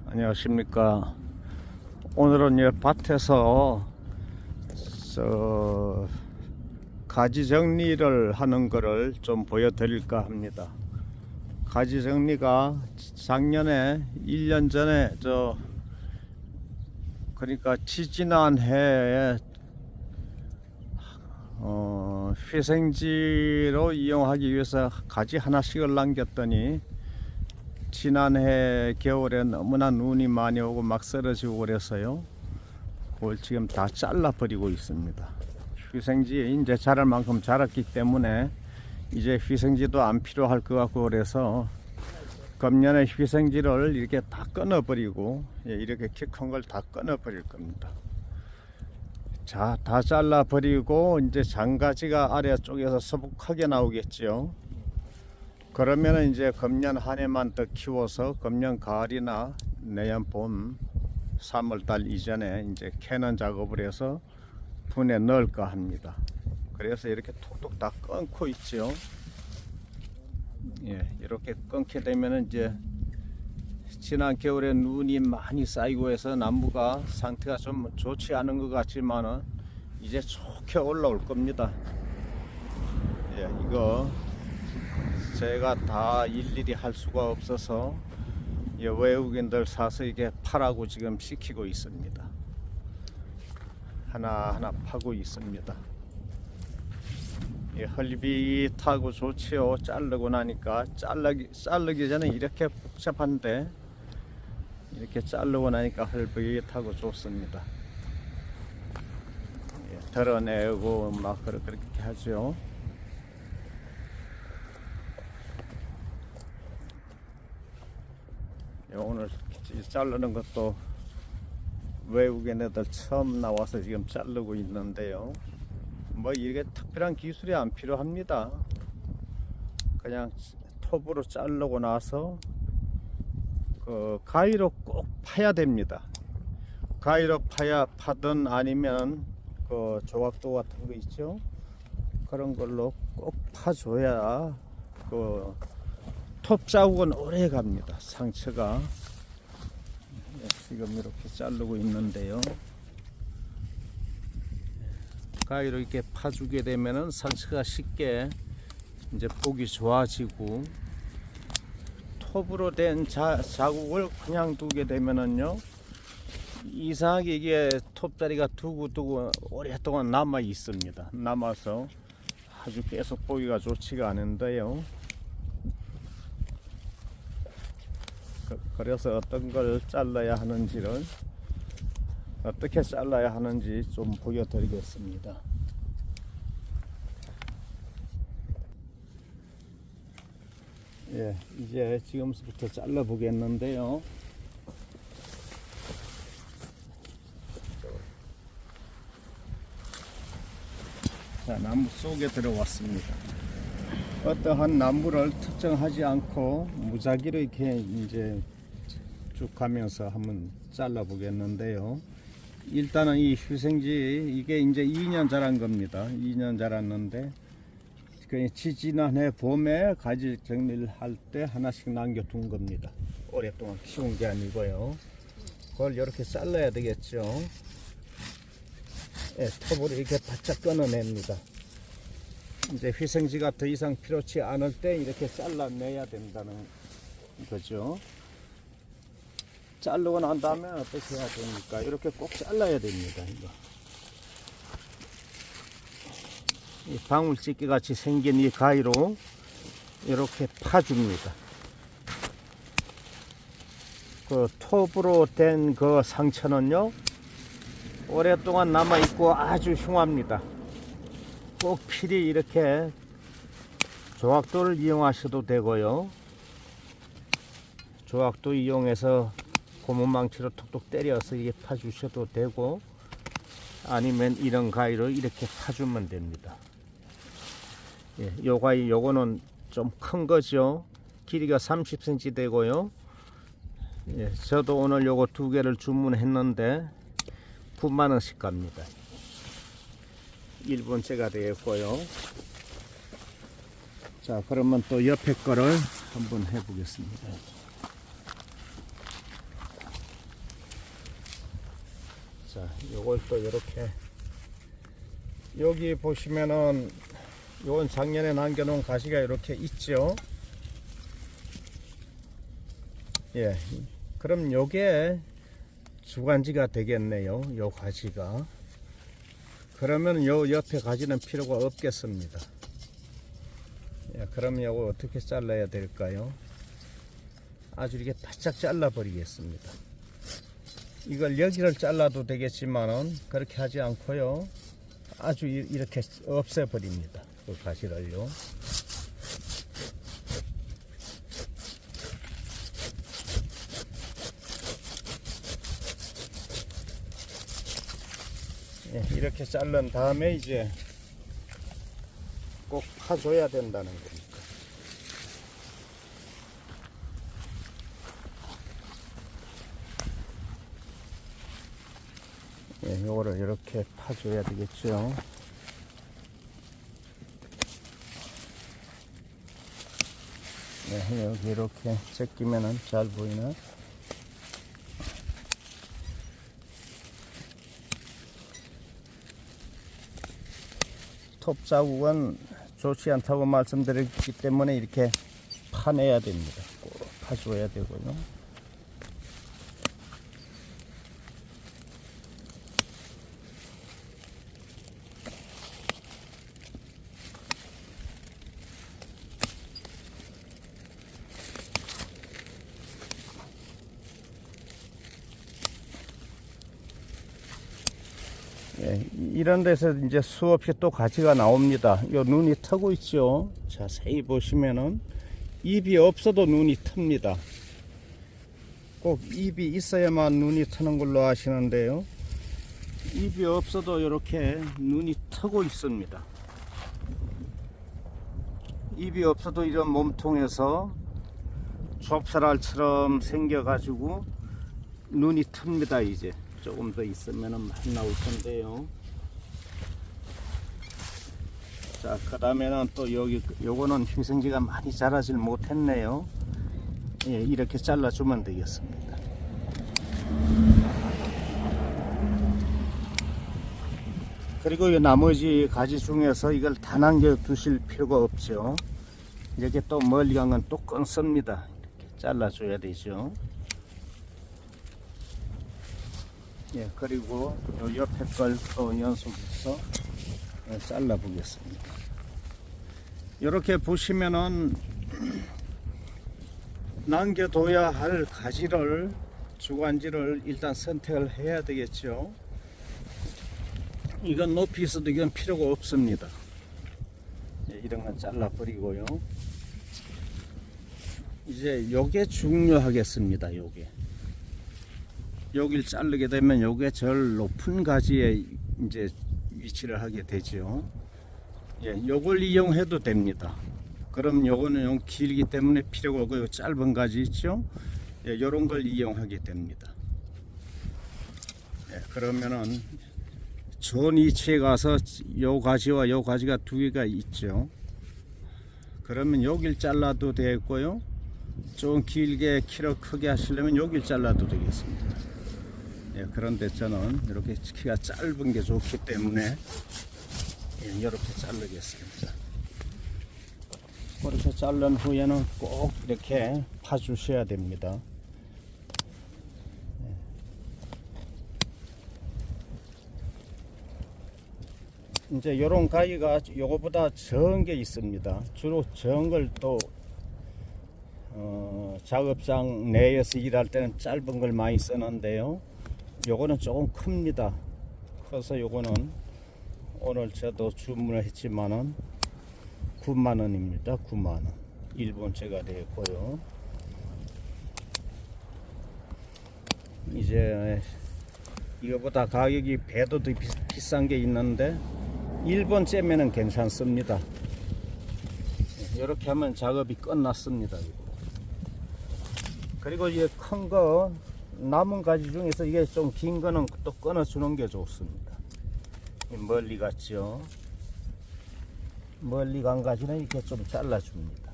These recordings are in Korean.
안녕하십니까. 오늘은 밭에서 가지 정리를 하는 거를 좀 보여드릴까 합니다. 가지 정리가 작년에 1년 전에 그러니까 지지난 해에 회생지로 이용하기 위해서 가지 하나씩을 남겼더니 지난해 겨울에 너무나 눈이 많이 오고 막 쓰러지고 그래서요, 그걸 지금 다 잘라 버리고 있습니다. 휘생지 이제 자랄 만큼 자랐기 때문에 이제 휘생지도 안 필요할 것 같고, 그래서 금년에 휘생지를 이렇게 다 끊어 버리고, 이렇게 키 큰 걸 다 끊어 버릴 겁니다. 자, 다 잘라 버리고 이제 장가지가 아래쪽에서 서북하게 나오겠죠. 그러면 이제 금년 한 해만 더 키워서 금년 가을이나 내년 봄 3월달 이전에 이제 캐는 작업을 해서 분에 넣을까 합니다. 그래서 이렇게 톡톡 다 끊고 있죠. 이렇게 끊게 되면 이제 지난 겨울에 눈이 많이 쌓이고 해서 나무가 상태가 좀 좋지 않은 것 같지만은 이제 좋게 올라올 겁니다. 이거 제가 다 일일이 할 수가 없어서 외국인들 사서 이게 파라고 지금 시키고 있습니다. 하나하나 파고 있습니다. 헐빗하고 좋지요. 자르고 나니까 자르기 전에 이렇게 복잡한데 이렇게 자르고 나니까 헐빗하고 좋습니다. 덜어내고 막 그렇게 하죠. 오늘 자르는 것도 외국인 애들 처음 나와서 지금 자르고 있는데요, 뭐 이게 특별한 기술이 안 필요합니다. 그냥 톱으로 자르고 나서 그 가위로 꼭 파야 됩니다. 가위로 파든 아니면 그 조각도 같은 거 있죠, 그런 걸로 꼭 파줘야 그 톱 자국은 오래 갑니다. 상처가. 지금 이렇게 자르고 있는데요, 가위로 이렇게 파주게 되면은 상처가 쉽게 이제 보기 좋아지고, 톱으로 된 자국을 그냥 두게 되면은요, 이상하게 이게 톱다리가 두고 오랫동안 남아 있습니다. 남아서 아주 계속 보기가 좋지가 않은데요. 그래서 어떤 걸 잘라야 하는지를, 어떻게 잘라야 하는지 좀 보여드리겠습니다. 이제 지금부터 잘라 보겠는데요. 자, 나무 속에 들어왔습니다. 어떠한 나무를 특정하지 않고 무작위로 이렇게 이제 쭉 가면서 한번 잘라 보겠는데요. 일단은 이 휴생지, 이게 이제 2년 자란 겁니다. 2년 자랐는데 지지난해 봄에 가지 정리를 할 때 하나씩 남겨둔 겁니다. 오랫동안 키운 게 아니고요. 그걸 이렇게 잘라야 되겠죠. 톱으로 이렇게 바짝 끊어냅니다. 이제 휘생지가 더 이상 필요치 않을 때 이렇게 잘라내야 된다는 거죠. 자르고 난 다음에 어떻게 해야 됩니까? 이렇게 꼭 잘라야 됩니다. 이 방울집게 같이 생긴 이 가위로 이렇게 파줍니다. 그 톱으로 된 그 상처는요, 오랫동안 남아 있고 아주 흉합니다. 꼭 필히 이렇게 조각도를 이용하셔도 되고요, 조각도 이용해서 고무망치로 톡톡 때려서 이게 파주셔도 되고, 아니면 이런 가위로 이렇게 파주면 됩니다. 요 가위, 요거는 좀 큰 거죠. 길이가 30cm 되고요. 저도 오늘 요거 2개를 주문했는데 9만원씩 갑니다. 1번째가 되겠고요. 자, 그러면 또 옆에 거를 한번 해 보겠습니다. 자, 요걸 또 이렇게 여기 보시면은 요건 작년에 남겨놓은 가시가 이렇게 있죠. 예, 그럼 요게 주간지가 되겠네요. 요 가지가. 그러면 요 옆에 가지는 필요가 없겠습니다. 예, 그럼 요거 어떻게 잘라야 될까요? 아주 이렇게 바짝 잘라 버리겠습니다. 이걸 여기를 잘라도 되겠지만은 그렇게 하지 않고요, 아주 이렇게 없애 버립니다. 그 가시를요. 예, 이렇게 자른 다음에 이제 꼭 파줘야 된다는 겁니다. 예, 요거를 이렇게 파줘야 되겠죠. 네, 여기 이렇게 제끼면은 잘 보이나? 톱 자국은 좋지 않다고 말씀드렸기 때문에 이렇게 파내야 됩니다. 꼭 파줘야 되고요. 예, 이런 데서 이제 수없이 또 가지가 나옵니다. 요 눈이 트고 있죠. 자세히 보시면은 잎이 없어도 눈이 틉니다. 꼭 잎이 있어야만 눈이 트는 걸로 아시는데요, 잎이 없어도 이렇게 눈이 트고 있습니다. 잎이 없어도 이런 몸통에서 좁쌀알처럼 생겨 가지고 눈이 틉니다. 이제 조금 더 있으면 많이 나올 텐데요. 자, 그 다음에는 또 여기 요거는 휘생지가 많이 자라질 못했네요. 예, 이렇게 잘라주면 되겠습니다. 그리고 이 나머지 가지 중에서 이걸 다 남겨 두실 필요가 없죠. 이렇게 또 멀리 간 건 또 끊습니다. 이렇게 잘라줘야 되죠. 예, 그리고 요 옆에 걸 또 연속해서 잘라 보겠습니다. 이렇게 보시면은 남겨둬야 할 가지를, 주간지를 일단 선택을 해야 되겠죠. 이건 높이 있어도 이건 필요가 없습니다. 예, 이런 건 잘라 버리고요. 이제 요게 중요하겠습니다. 요게 여길 자르게 되면 요게 제일 높은 가지에 이제 위치를 하게 되죠. 예, 요걸 이용해도 됩니다. 그럼 요거는 좀 길기 때문에 필요가 없고, 요 짧은 가지 있죠. 예, 요런 걸 이용하게 됩니다. 예, 그러면은 좋은 위치에 가서 요 가지와 요 가지가 두 개가 있죠. 그러면 여길 잘라도 되고요, 좀 길게 키를 크게 하시려면 여길 잘라도 되겠습니다. 예, 그런데 저는 이렇게 키가 짧은 게 좋기 때문에 예, 이렇게 자르겠습니다. 이렇게 자른 후에는 꼭 이렇게 파주셔야 됩니다. 이제 이런 가위가 요거보다 적은 게 있습니다. 주로 적은 걸 또 작업장 내에서 일할 때는 짧은 걸 많이 쓰는데요, 요거는 조금 큽니다. 커서 요거는 오늘 저도 주문을 했지만은 9만원입니다. 9만원 일본제가 되었고요. 이제 이거보다 가격이 배도 더 비싼 게 있는데 일본제면은 괜찮습니다. 이렇게 하면 작업이 끝났습니다. 그리고 이게 큰 거 남은 가지 중에서 이게 좀 긴 거는 또 끊어 주는 게 좋습니다. 멀리 갔죠. 멀리 간 가지는 이렇게 좀 잘라 줍니다.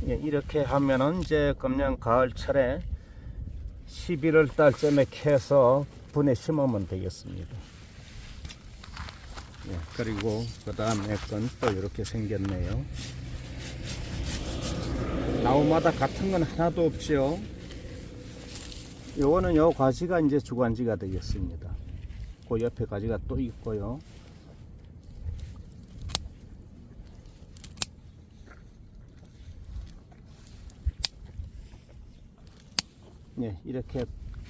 예, 이렇게 하면은 이제 금년 가을철에 11월 달쯤에 캐서 분에 심으면 되겠습니다. 예, 그리고 그 다음에 건 또 이렇게 생겼네요. 나무마다 같은 건 하나도 없죠. 요거는 요 가지가 이제 주관지가 되겠습니다. 그 옆에 가지가 또 있고요. 네, 이렇게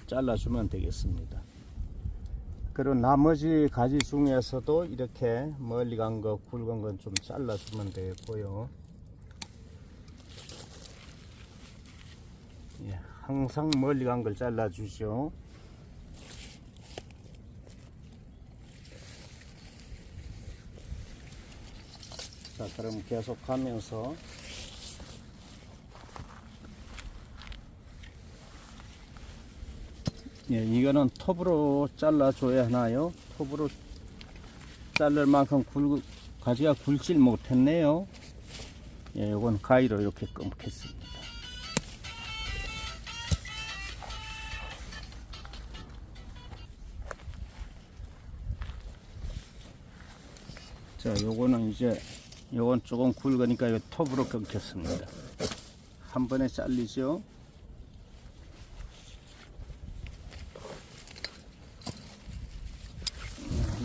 잘라주면 되겠습니다. 그리고 나머지 가지 중에서도 이렇게 멀리 간 거, 굵은 건 좀 잘라주면 되겠고요. 예, 항상 멀리 간 걸 잘라주죠. 자, 그럼 계속 가면서 예, 이거는 톱으로 잘라줘야 하나요? 톱으로 자를 만큼 가지가 굵질 못했네요. 예, 이건 가위로 이렇게 끊겠습니다. 자, 요거는 이제 요건 조금 굵으니까 요 톱으로 끊겠습니다. 한 번에 잘리죠.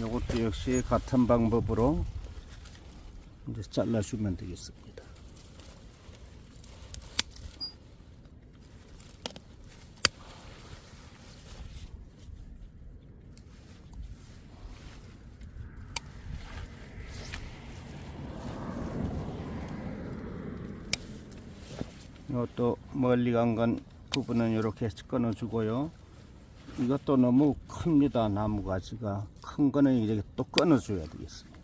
요것도 역시 같은 방법으로 이제 잘라주면 되겠습니다. 이것도 멀리 간 건 부분은 이렇게 끊어주고요. 이것도 너무 큽니다. 나무 가지가 큰 거는 이렇게 또 끊어줘야 되겠습니다.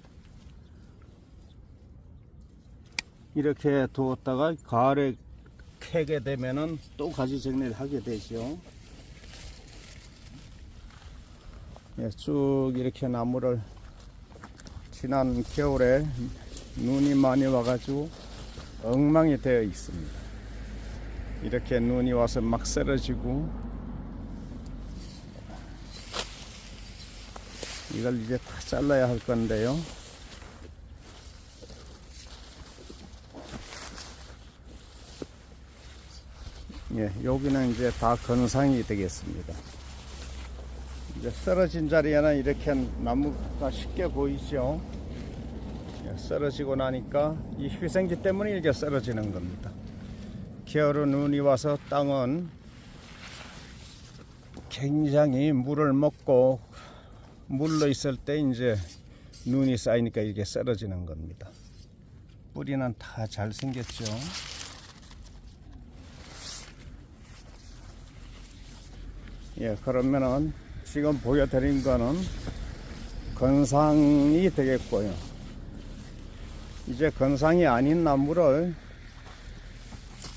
이렇게 두었다가 가을에 캐게 되면은 또 가지 정리를 하게 되죠. 예, 쭉 이렇게 나무를 지난 겨울에 눈이 많이 와가지고 엉망이 되어 있습니다. 이렇게 눈이 와서 막 쓰러지고, 이걸 이제 다 잘라야 할 건데요. 예, 여기는 이제 다 건상이 되겠습니다. 이제 쓰러진 자리에는 이렇게 나무가 쉽게 보이죠. 예, 쓰러지고 나니까 이 희생기 때문에 이렇게 쓰러지는 겁니다. 겨울에 눈이 와서 땅은 굉장히 물을 먹고 물러 있을 때 이제 눈이 쌓이니까 이렇게 쓰러지는 겁니다. 뿌리는 다 잘 생겼죠. 예, 그러면은 지금 보여드린 거는 건상이 되겠고요. 이제 건상이 아닌 나무를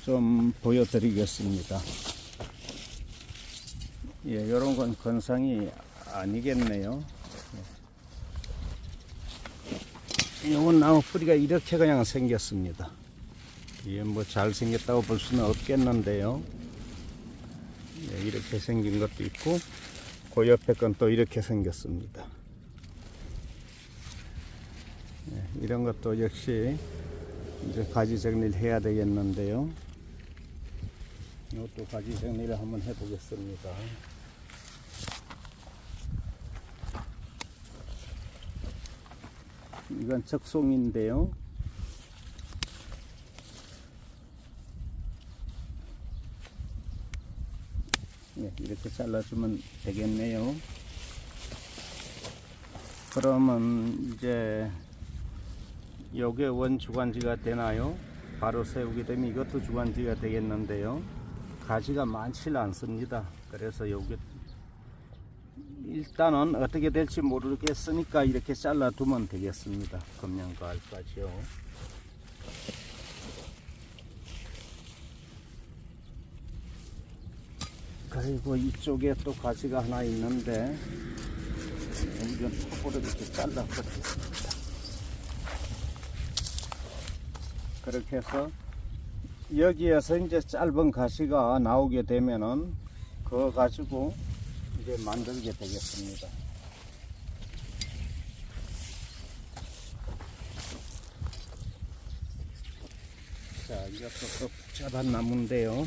좀 보여드리겠습니다. 예, 요런 건 건상이 아니겠네요. 요건 나무 뿌리가 이렇게 그냥 생겼습니다. 이게 뭐 잘생겼다고 볼 수는 없겠는데요. 예, 이렇게 생긴 것도 있고, 그 옆에 건 또 이렇게 생겼습니다. 예, 이런 것도 역시 이제 가지 정리를 해야 되겠는데요. 이것도 가지 정리를 한번 해보겠습니다. 이건 적송인데요. 예, 이렇게 잘라주면 되겠네요. 그러면 이제 요게 원 주관지가 되나요? 바로 세우게 되면 이것도 주관지가 되겠는데요. 가지가 많지는 않습니다. 그래서 요게 일단은 어떻게 될지 모르겠으니까 이렇게 잘라 두면 되겠습니다. 금년 가을까지요. 그리고 이쪽에 또 가지가 하나 있는데 이건 톱으로 이렇게 잘라 버리겠습니다. 그렇게 해서 여기에서 이제 짧은 가시가 나오게 되면은 그거 가지고 이제 만들게 되겠습니다. 자, 이것도 또 복잡한 나무인데요.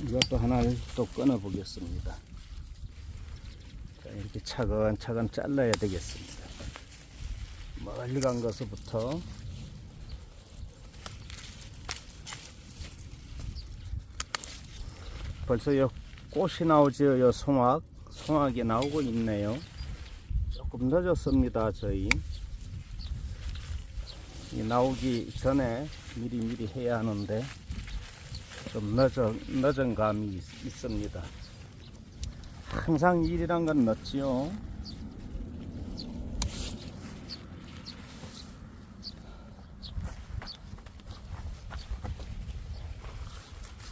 이것도 하나를 또 끊어 보겠습니다. 자, 이렇게 차근차근 잘라야 되겠습니다. 멀리 간 것부터 벌써 요 꽃이 나오죠. 요 송악이 나오고 있네요. 조금 늦었습니다. 저희 나오기 전에 미리 해야 하는데 좀 늦은 감이 있습니다. 항상 일이란 건 늦지요.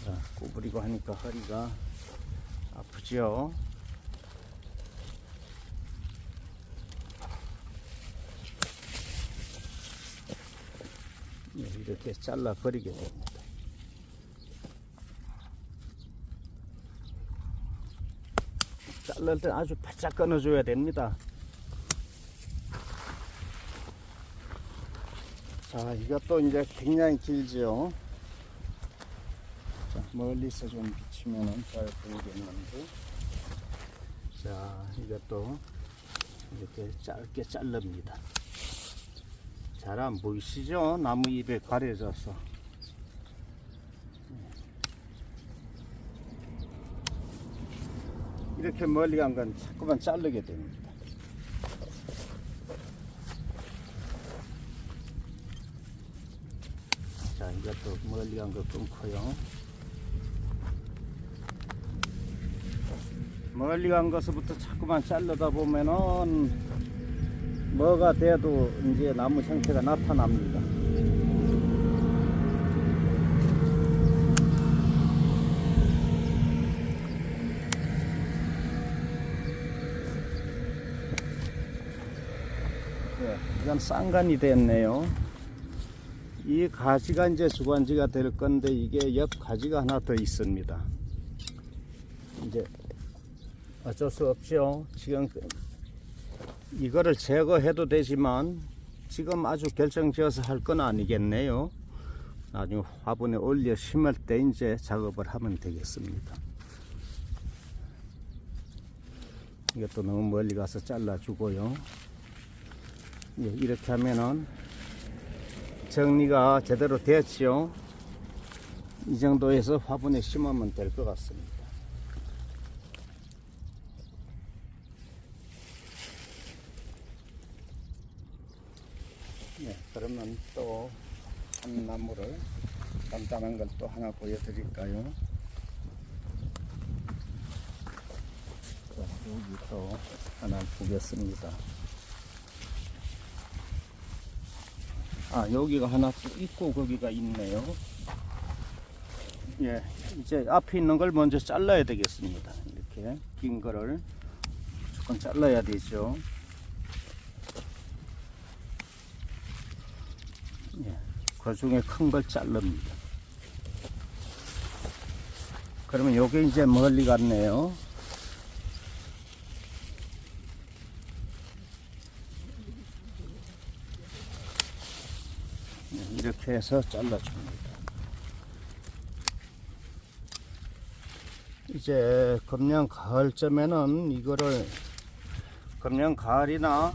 자, 구부리고 하니까 허리가 아프죠. 이렇게 잘라 버리게 됩니다. 자를 때 아주 바짝 끊어줘야 됩니다. 자, 이것도 이제 굉장히 길죠. 자, 멀리서 좀 비치면은 잘 보이겠는데. 자, 이것도 이렇게 짧게 자릅니다. 잘 안 보이시죠? 나무 잎에 가려져서. 이렇게 멀리 간 건 자꾸만 자르게 됩니다. 자, 이것도 멀리 간 거 끊고요. 멀리 간 것부터 자꾸만 자르다 보면은 뭐가 돼도 이제 나무 형태가 나타납니다. 네, 이건 쌍간이 됐네요. 이 가지가 이제 주관지가 될 건데 이게 옆 가지가 하나 더 있습니다. 이제 어쩔 수 없죠. 지금 이거를 제거해도 되지만 지금 아주 결정지어서 할 건 아니겠네요. 나중에 화분에 올려 심을 때 이제 작업을 하면 되겠습니다. 이것도 너무 멀리 가서 잘라주고요. 예, 이렇게 하면은 정리가 제대로 됐지요. 이 정도에서 화분에 심으면 될 것 같습니다. 네, 그러면 또 한 나무를 간단한 걸 또 하나 보여드릴까요? 자, 여기 또 하나 보겠습니다. 아, 여기가 하나 또 있고 거기가 있네요. 예, 이제 앞에 있는 걸 먼저 잘라야 되겠습니다. 이렇게 긴 거를 무조건 잘라야 되죠. 예, 그 중에 큰 걸 자릅니다. 그러면 요게 이제 멀리 갔네요. 이렇게 해서 잘라줍니다. 이제 금년 가을쯤에는 이거를 금년 가을이나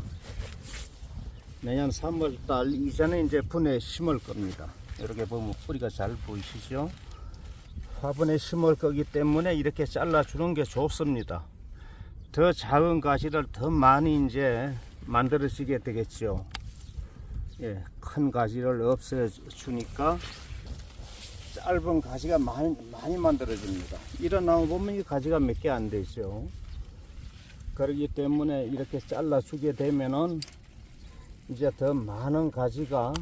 내년 3월달 이전에 이제 분에 심을 겁니다. 이렇게 보면 뿌리가 잘 보이시죠? 화분에 심을 거기 때문에 이렇게 잘라주는 게 좋습니다. 더 작은 가지를 더 많이 이제 만들어지게 되겠죠. 예, 큰 가지를 없애주니까 짧은 가지가 많이 만들어집니다. 이런 나무 보면 이 가지가 몇 개 안 되죠. 그렇기 때문에 이렇게 잘라주게 되면은 이제 더 많은 가지가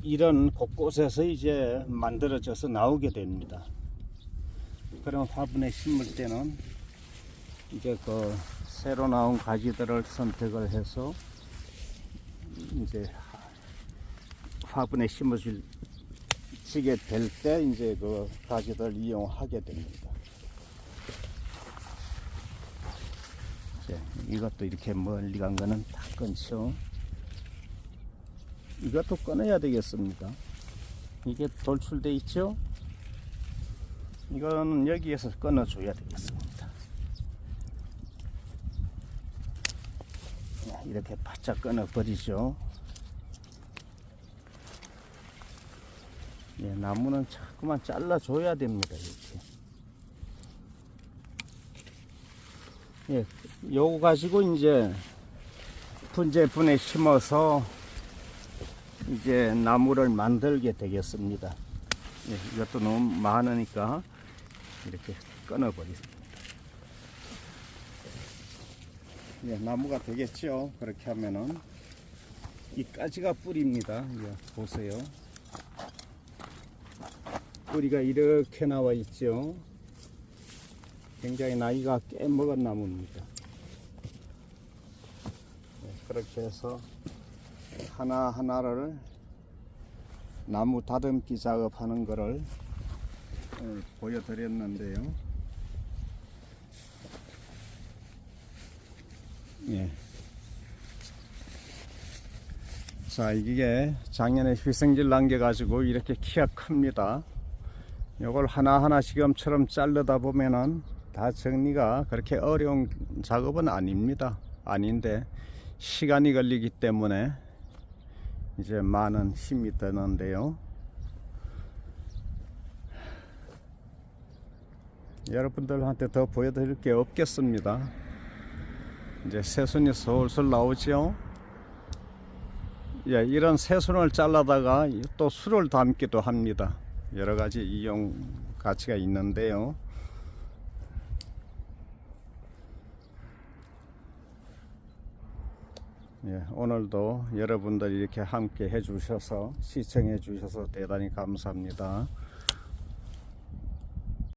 이런 곳곳에서 이제 만들어져서 나오게 됩니다. 그럼 화분에 심을 때는 이제 그 새로 나온 가지들을 선택을 해서 이제 화분에 심어줄 지게 될 때 이제 그 가지들 이용하게 됩니다. 이제 이것도 이렇게 멀리 간 거는 다 끊죠. 이것도 끊어야 되겠습니다. 이게 돌출돼 있죠? 이거는 여기에서 끊어줘야 되겠습니다. 이렇게 바짝 끊어버리죠. 예, 나무는 자꾸만 잘라줘야 됩니다. 이렇게. 예, 요거 가지고 이제 분재분에 심어서 이제 나무를 만들게 되겠습니다. 예, 이것도 너무 많으니까 이렇게 끊어버리겠습니다. 예, 나무가 되겠죠. 그렇게 하면은 이 가지가 뿌리입니다. 예, 보세요. 뿌리가 이렇게 나와 있죠. 굉장히 나이가 꽤 먹은 나무입니다. 예, 그렇게 해서 하나하나를 나무 다듬기 작업하는 거를 오늘 보여드렸는데요. 예. 자, 이게 작년에 휘생질 남겨가지고 이렇게 키가 큽니다. 요걸 하나하나 지금처럼 자르다 보면은 다 정리가 그렇게 어려운 작업은 아닙니다. 아닌데 시간이 걸리기 때문에 이제 많은 힘이 드는데요. 여러분들한테 더 보여드릴 게 없겠습니다. 이제 새순이 솔솔 나오죠. 예, 이런 새순을 잘라다가 또 술을 담기도 합니다. 여러 가지 이용 가치가 있는데요. 예, 오늘도 여러분들이 이렇게 함께 해주셔서 시청해 주셔서 대단히 감사합니다.